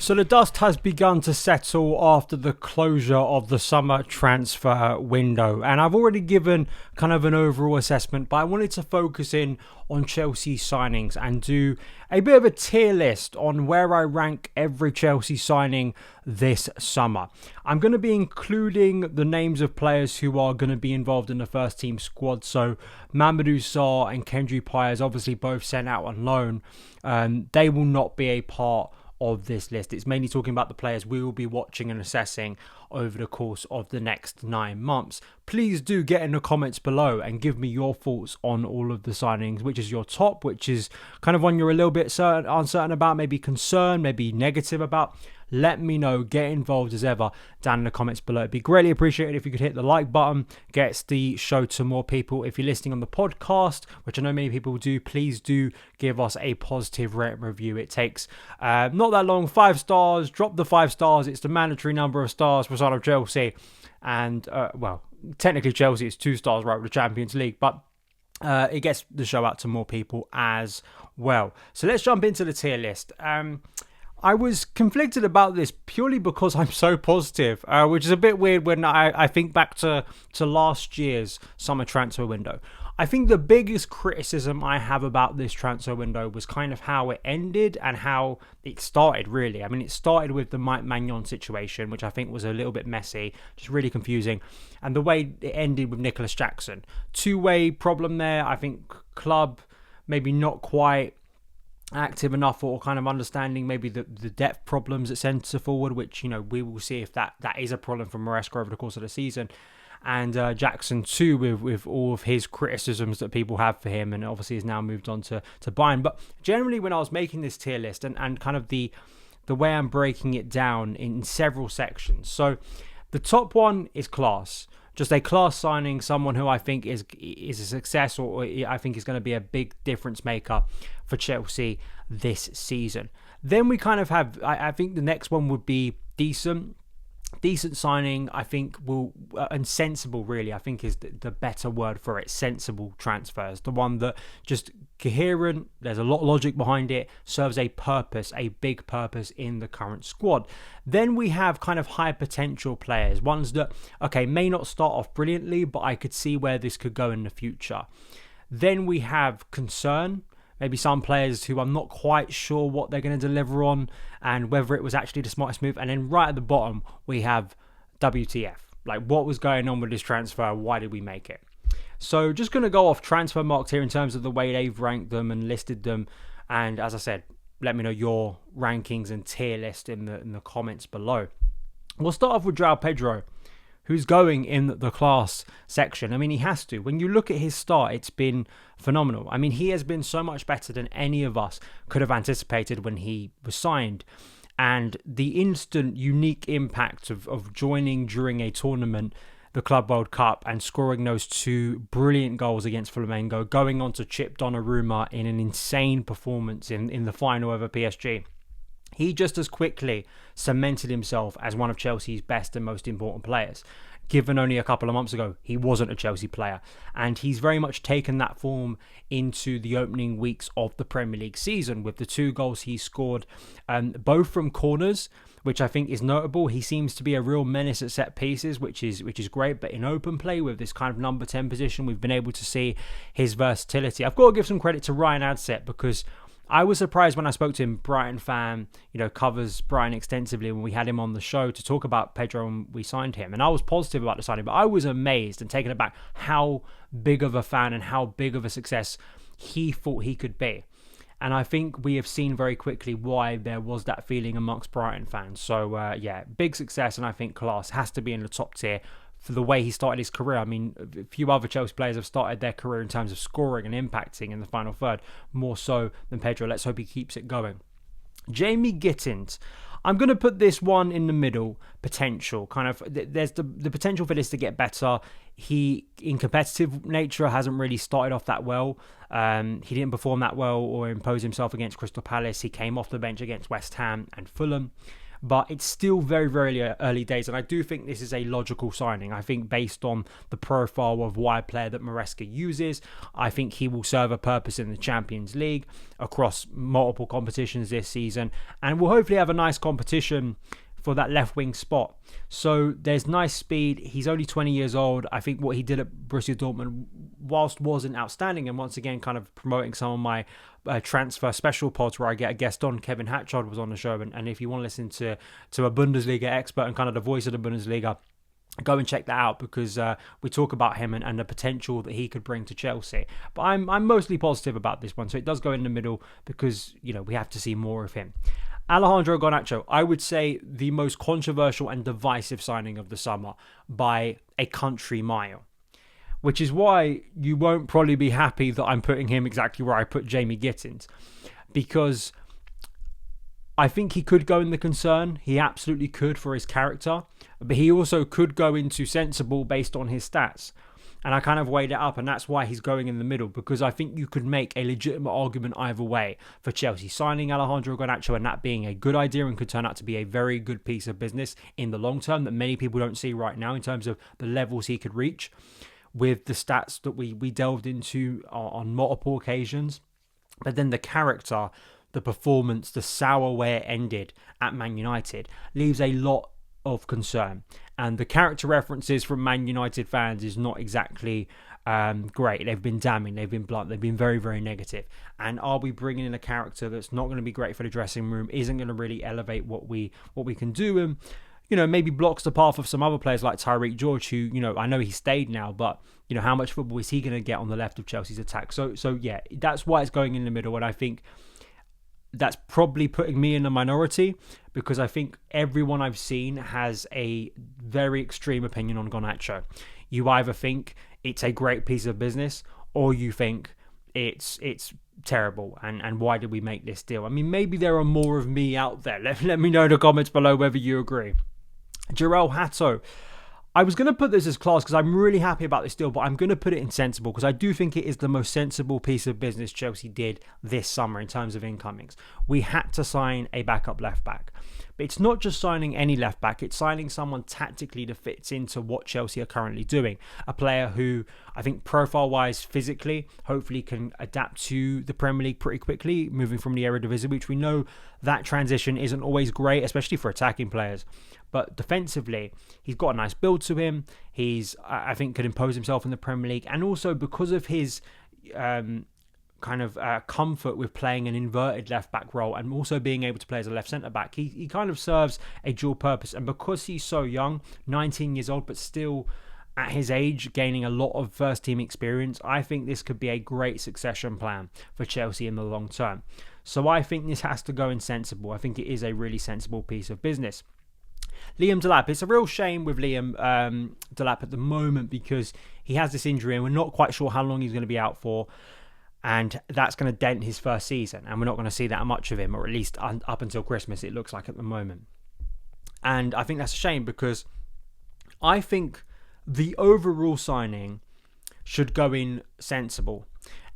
So the dust has begun to settle after the closure of the summer transfer window, and I've already given kind of an overall assessment, but I wanted to focus in on Chelsea signings and do a bit of a tier list on where I rank every Chelsea signing this summer. I'm going to be including the names of players who are going to be involved in the first team squad. So Mamadou Sarr and Kendry Pires, obviously both sent out on loan. They will not be a part of this list. It's mainly talking about the players we will be watching and assessing over the course of the next 9 months. Please do get in the comments below and give me your thoughts on all of the signings. Which is your top, which is kind of one you're a little bit uncertain about, maybe concerned, maybe negative about. Let me know. Get involved as ever down in the comments below. It'd be greatly appreciated if you could hit the like button. Gets the show to more people. If you're listening on the podcast, which I know many people do, please do give us a positive rating review. It takes not that long. 5 stars. Drop the 5 stars. It's the mandatory number of stars for SonOfChelsea. And, well, technically Chelsea is 2 stars right with the Champions League. But it gets the show out to more people as well. So let's jump into the tier list. I was conflicted about this purely because I'm so positive, which is a bit weird when I think back to last year's summer transfer window. I think the biggest criticism I have about this transfer window was kind of how it ended and how it started, really. I mean, it started with the Mike Maignan situation, which I think was a little bit messy, just really confusing. And the way it ended with Nicholas Jackson. Two-way problem there. I think club maybe not quite active enough or kind of understanding maybe the depth problems at centre forward, which, you know, we will see if that is a problem for Maresca over the course of the season. And Jackson too, with all of his criticisms that people have for him, and obviously has now moved on to Bayern. But generally, when I was making this tier list and kind of the way I'm breaking it down in several sections. So the top one is class. Just a class signing, someone who I think is a success, or I think is going to be a big difference maker for Chelsea this season. Then we kind of have, I think the next one would be decent signing. I think will, and sensible really, I think is the better word for it. Sensible transfers, the one that just coherent, there's a lot of logic behind it, serves a purpose, a big purpose in the current squad. Then we have kind of high potential players, ones that, okay, may not start off brilliantly, but I could see where this could go in the future. Then we have concern, maybe some players who I'm not quite sure what they're going to deliver on and whether it was actually the smartest move. And then right at the bottom, we have WTF. Like, what was going on with this transfer? Why did we make it? So just going to go off transfer marks here in terms of the way they've ranked them and listed them. And as I said, let me know your rankings and tier list in the comments below. We'll start off with Joao Pedro, who's going in the class section. I mean, he has to. When you look at his start, it's been phenomenal. I mean, he has been so much better than any of us could have anticipated when he was signed. And the instant unique impact of joining during a tournament, the Club World Cup, and scoring those 2 brilliant goals against Flamengo, going on to chip Donnarumma in an insane performance in the final over PSG. He just as quickly cemented himself as one of Chelsea's best and most important players. Given only a couple of months ago, he wasn't a Chelsea player. And he's very much taken that form into the opening weeks of the Premier League season with the 2 goals he scored, both from corners, which I think is notable. He seems to be a real menace at set pieces, which is great. But in open play with this kind of number 10 position, we've been able to see his versatility. I've got to give some credit to Ryan Adset because I was surprised when I spoke to him. Brighton fan, covers Brighton extensively when we had him on the show to talk about Pedro and we signed him. And I was positive about the signing, but I was amazed and taken aback how big of a fan and how big of a success he thought he could be. And I think we have seen very quickly why there was that feeling amongst Brighton fans. So, big success, and I think class has to be in the top tier for the way he started his career. I mean, a few other Chelsea players have started their career in terms of scoring and impacting in the final third, more so than Pedro. Let's hope he keeps it going. Jamie Gittens. I'm going to put this one in the middle, potential. Kind of, there's the potential for this to get better. He, in competitive nature, hasn't really started off that well. He didn't perform that well or impose himself against Crystal Palace. He came off the bench against West Ham and Fulham. but it's still very, very early days, and I do think this is a logical signing. I think based on the profile of wide player that Maresca uses, I think he will serve a purpose in the Champions League across multiple competitions this season, and we'll hopefully have a nice competition for that left wing spot. So there's nice speed. He's only 20 years old. I think what he did at Borussia Dortmund, whilst wasn't outstanding, and once again kind of promoting some of my transfer special pods where I get a guest on, Kevin Hatchard was on the show, and if you want to listen to a Bundesliga expert and kind of the voice of the Bundesliga, go and check that out, because we talk about him and the potential that he could bring to Chelsea. But I'm mostly positive about this one, so it does go in the middle because, you know, we have to see more of him. Alejandro Garnacho, I would say the most controversial and divisive signing of the summer by a country mile, which is why you won't probably be happy that I'm putting him exactly where I put Jamie Gittens, because I think he could go in the concern. He absolutely could for his character, but he also could go into sensible based on his stats. And I kind of weighed it up, and that's why he's going in the middle, because I think you could make a legitimate argument either way for Chelsea signing Alejandro Garnacho and that being a good idea and could turn out to be a very good piece of business in the long term that many people don't see right now in terms of the levels he could reach with the stats that we delved into on multiple occasions. But then the character, the performance, the sour way it ended at Man United leaves a lot of concern, and the character references from Man United fans is not exactly great. They've been damning, they've been blunt, they've been very, very negative. And are we bringing in a character that's not going to be great for the dressing room, isn't going to really elevate what we can do, and, you know, maybe blocks the path of some other players like Tyreek George, who, you know, I know he stayed now, but, you know, how much football is he going to get on the left of Chelsea's attack? So yeah, that's why it's going in the middle, and I think that's probably putting me in the minority, because I think everyone I've seen has a very extreme opinion on Garnacho. You either think it's a great piece of business, or you think it's terrible, and why did we make this deal? I mean, maybe there are more of me out there. Let me know in the comments below whether you agree. Jerel Hato. I was going to put this as class because I'm really happy about this deal, but I'm going to put it in sensible because I do think it is the most sensible piece of business Chelsea did this summer in terms of incomings. We had to sign a backup left back. But it's not just signing any left back, it's signing someone tactically that fits into what Chelsea are currently doing. A player who I think profile-wise, physically, hopefully can adapt to the Premier League pretty quickly, moving from the Eredivisie, which we know that transition isn't always great, especially for attacking players. But defensively, he's got a nice build to him. He's, I think, could impose himself in the Premier League. And also because of his comfort with playing an inverted left-back role and also being able to play as a left centre-back, he kind of serves a dual purpose. And because he's so young, 19 years old, but still at his age, gaining a lot of first-team experience, I think this could be a great succession plan for Chelsea in the long term. So I think this has to go in sensible. I think it is a really sensible piece of business. Liam Delap. It's a real shame with Liam Delap at the moment because he has this injury and we're not quite sure how long he's going to be out for, and that's going to dent his first season and we're not going to see that much of him, or at least up until Christmas it looks like at the moment. And I think that's a shame because I think the overall signing should go in sensible.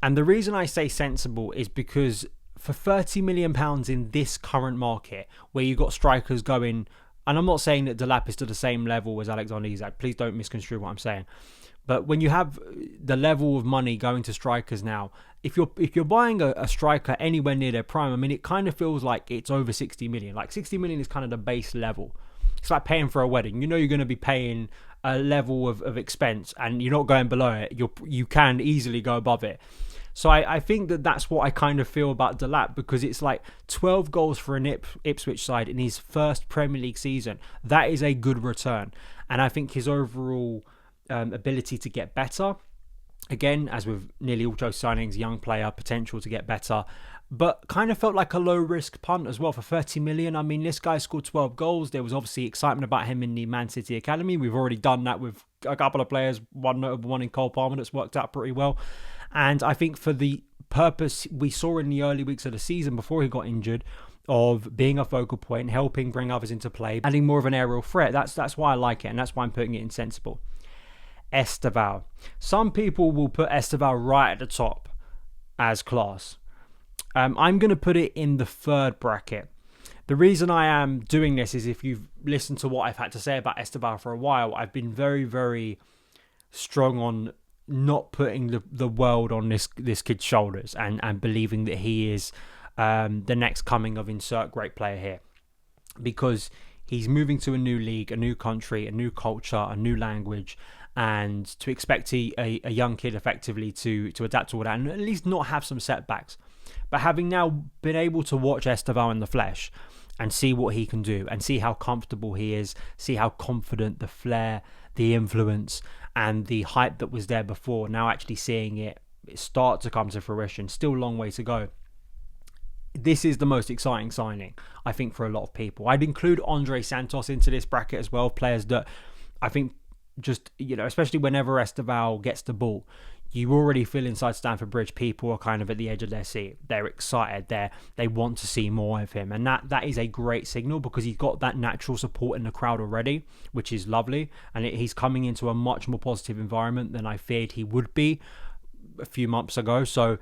And the reason I say sensible is because for £30 million in this current market where you've got strikers going, and I'm not saying that Delap is to the same level as Alexander Isak, please don't misconstrue what I'm saying. But when you have the level of money going to strikers now, if you're buying a striker anywhere near their prime, I mean, it kind of feels like it's over 60 million. Like 60 million is kind of the base level. It's like paying for a wedding. You know you're going to be paying a level of expense and you're not going below it. You can easily go above it. So I think that's what I kind of feel about Delap, because it's like 12 goals for an Ipswich side in his first Premier League season. That is a good return. And I think his overall ability to get better, again, as with nearly all Chelsea signings, young player, potential to get better, but kind of felt like a low-risk punt as well for 30 million. I mean, this guy scored 12 goals. There was obviously excitement about him in the Man City Academy. We've already done that with a couple of players, one notable one in Cole Palmer that's worked out pretty well. And I think for the purpose we saw in the early weeks of the season before he got injured, of being a focal point, helping bring others into play, adding more of an aerial threat, that's why I like it, and that's why I'm putting it in sensible. Estevao. Some people will put Estevao right at the top as class. I'm going to put it in the third bracket The reason I am doing this is, if you've listened to what I've had to say about Estevao for a while, I've been very, very strong on not putting the world on this kid's shoulders, and believing that he is the next coming of insert great player here, because he's moving to a new league, a new country, a new culture, a new language, and to expect a young kid effectively to adapt to all that and at least not have some setbacks. But having now been able to watch Estevao in the flesh and see what he can do, and see how comfortable he is, see how confident, the flair, the influence, and the hype that was there before, now actually seeing it start to come to fruition, still a long way to go. This is the most exciting signing, I think, for a lot of people. I'd include Andre Santos into this bracket as well, players that I think just, especially whenever Estevao gets the ball, you already feel inside Stamford Bridge people are kind of at the edge of their seat. They're excited. They want to see more of him. And that is a great signal, because he's got that natural support in the crowd already, which is lovely. And he's coming into a much more positive environment than I feared he would be a few months ago. So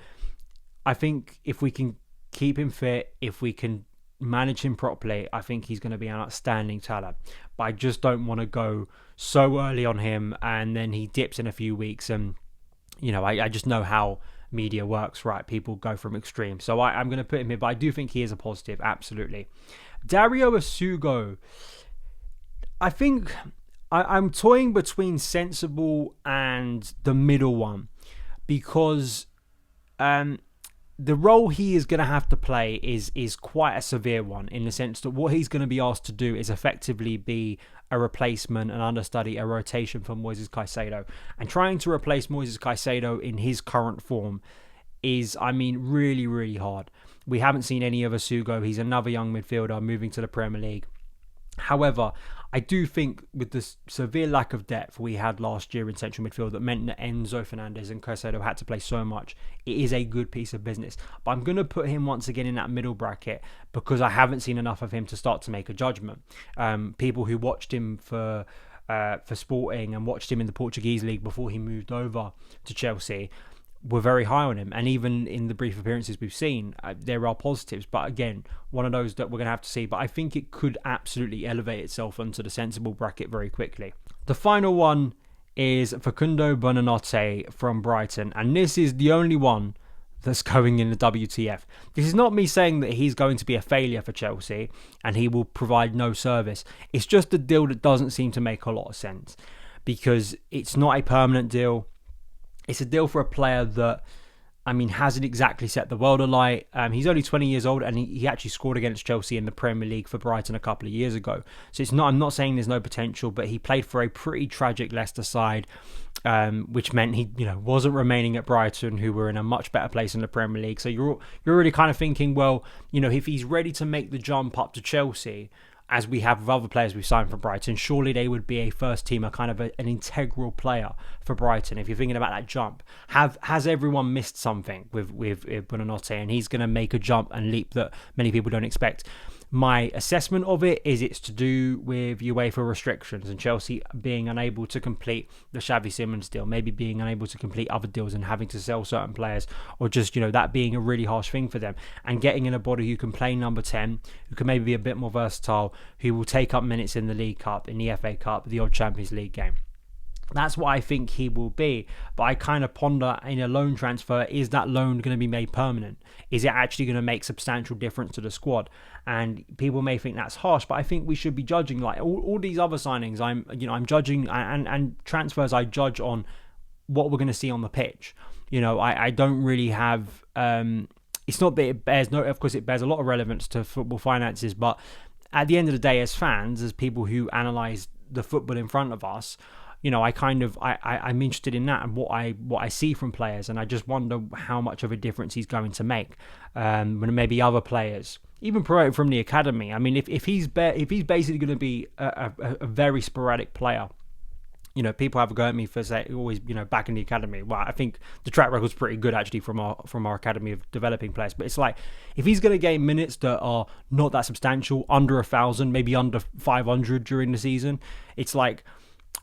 I think if we can keep him fit, if we can manage him properly, I think he's going to be an outstanding talent. But I just don't want to go so early on him and then he dips in a few weeks. And I just know how media works, right? People go from extremes. So I'm going to put him here, but I do think he is a positive, absolutely. Dario Osorio, I think I'm toying between sensible and the middle one, because the role he is going to have to play is quite a severe one, in the sense that what he's going to be asked to do is effectively be a replacement, an understudy, a rotation for Moises Caicedo. And trying to replace Moises Caicedo in his current form is, really, really hard. We haven't seen any of Osorio. He's another young midfielder moving to the Premier League. However, I do think with the severe lack of depth we had last year in central midfield, that meant that Enzo Fernandez and Caicedo had to play so much, it is a good piece of business. But I'm going to put him once again in that middle bracket, because I haven't seen enough of him to start to make a judgment. People who watched him for Sporting and watched him in the Portuguese league before he moved over to Chelsea were very high on him, and even in the brief appearances we've seen, there are positives, but again, one of those that we're going to have to see. But I think it could absolutely elevate itself onto the sensible bracket very quickly. The final one is Facundo Buonanotte from Brighton, and this is the only one that's going in the WTF. This is not me saying that he's going to be a failure for Chelsea and he will provide no service. It's just a deal that doesn't seem to make a lot of sense, because it's not a permanent deal. It's a deal for a player that, hasn't exactly set the world alight. He's only 20 years old, and he actually scored against Chelsea in the Premier League for Brighton a couple of years ago. So I'm not saying there's no potential, but he played for a pretty tragic Leicester side, which meant he, wasn't remaining at Brighton, who were in a much better place in the Premier League. So you're already kind of thinking, well, if he's ready to make the jump up to Chelsea, as we have with other players we've signed for Brighton, surely they would be a first teamer, kind of an integral player for Brighton. If you're thinking about that jump, has everyone missed something with Buonanotte, and he's going to make a jump and leap that many people don't expect? My assessment of it is it's to do with UEFA restrictions and Chelsea being unable to complete the Xavi Simons deal, maybe being unable to complete other deals and having to sell certain players, or just, that being a really harsh thing for them, and getting in a body who can play number 10, who can maybe be a bit more versatile, who will take up minutes in the League Cup, in the FA Cup, the odd Champions League game. That's what I think he will be. But I kind of ponder, in a loan transfer, is that loan going to be made permanent? Is it actually going to make substantial difference to the squad? And people may think that's harsh, but I think we should be judging, like all these other signings. I'm judging, and transfers I judge on what we're going to see on the pitch. I don't really have. It's not that it bears no. Of course, it bears a lot of relevance to football finances, but at the end of the day, as fans, as people who analyse the football in front of us, I'm interested in that and what I see from players, and I just wonder how much of a difference he's going to make when maybe other players, even promoted from the academy. If he's basically going to be a very sporadic player, people have a go at me for saying always, back in the academy. Well, I think the track record's pretty good actually from our academy of developing players. But it's like, if he's going to gain minutes that are not that substantial, under 1,000, maybe under 500 during the season, it's like,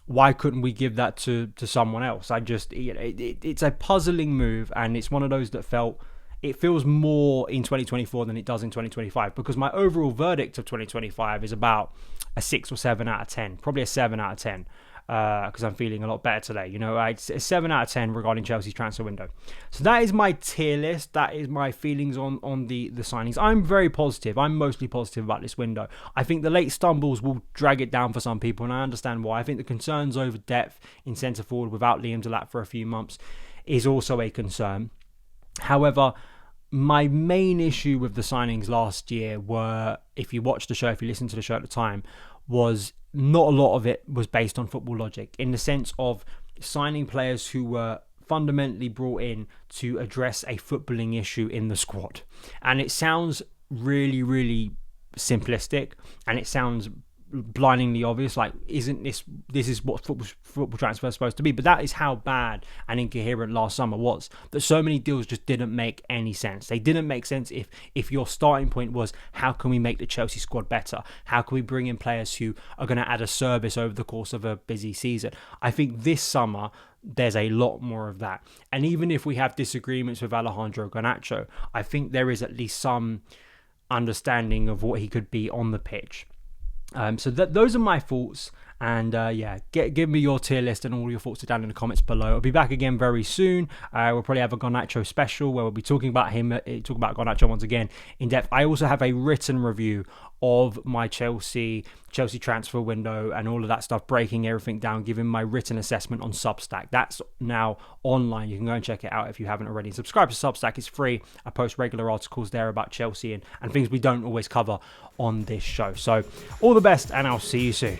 why couldn't we give that to someone else? It's a puzzling move, and it's one of those that felt it feels more in 2024 than it does in 2025, because my overall verdict of 2025 is about a 6 or 7 out of 10, probably a 7 out of 10. Because I'm feeling a lot better today. It's a 7 out of 10 regarding Chelsea's transfer window. So that is my tier list. That is my feelings on the signings. I'm very positive. I'm mostly positive about this window. I think the late stumbles will drag it down for some people, and I understand why. I think the concerns over depth in centre forward without Liam Delap for a few months is also a concern. However, my main issue with the signings last year were, if you watched the show, if you listened to the show at the time, was not a lot of it was based on football logic, in the sense of signing players who were fundamentally brought in to address a footballing issue in the squad. And it sounds really, really simplistic, and it sounds blindingly obvious, like, isn't this is what football transfer is supposed to be? But that is how bad and incoherent last summer was, that so many deals just didn't make any sense. They didn't make sense if your starting point was, how can we make the Chelsea squad better? How can we bring in players who are going to add a service over the course of a busy season? I think this summer there's a lot more of that. And even if we have disagreements with Alejandro Garnacho, I think there is at least some understanding of what he could be on the pitch. So those are my thoughts, and give me your tier list and all your thoughts down in the comments below. I'll be back again very soon. We'll probably have a Garnacho special where we'll be talking about him, talking about Garnacho once again in depth. I also have a written review of my Chelsea transfer window and all of that stuff, breaking everything down, giving my written assessment on Substack. That's now online. You can go and check it out if you haven't already. Subscribe to Substack. It's free. I post regular articles there about Chelsea and things we don't always cover on this show. So all the best, and I'll see you soon.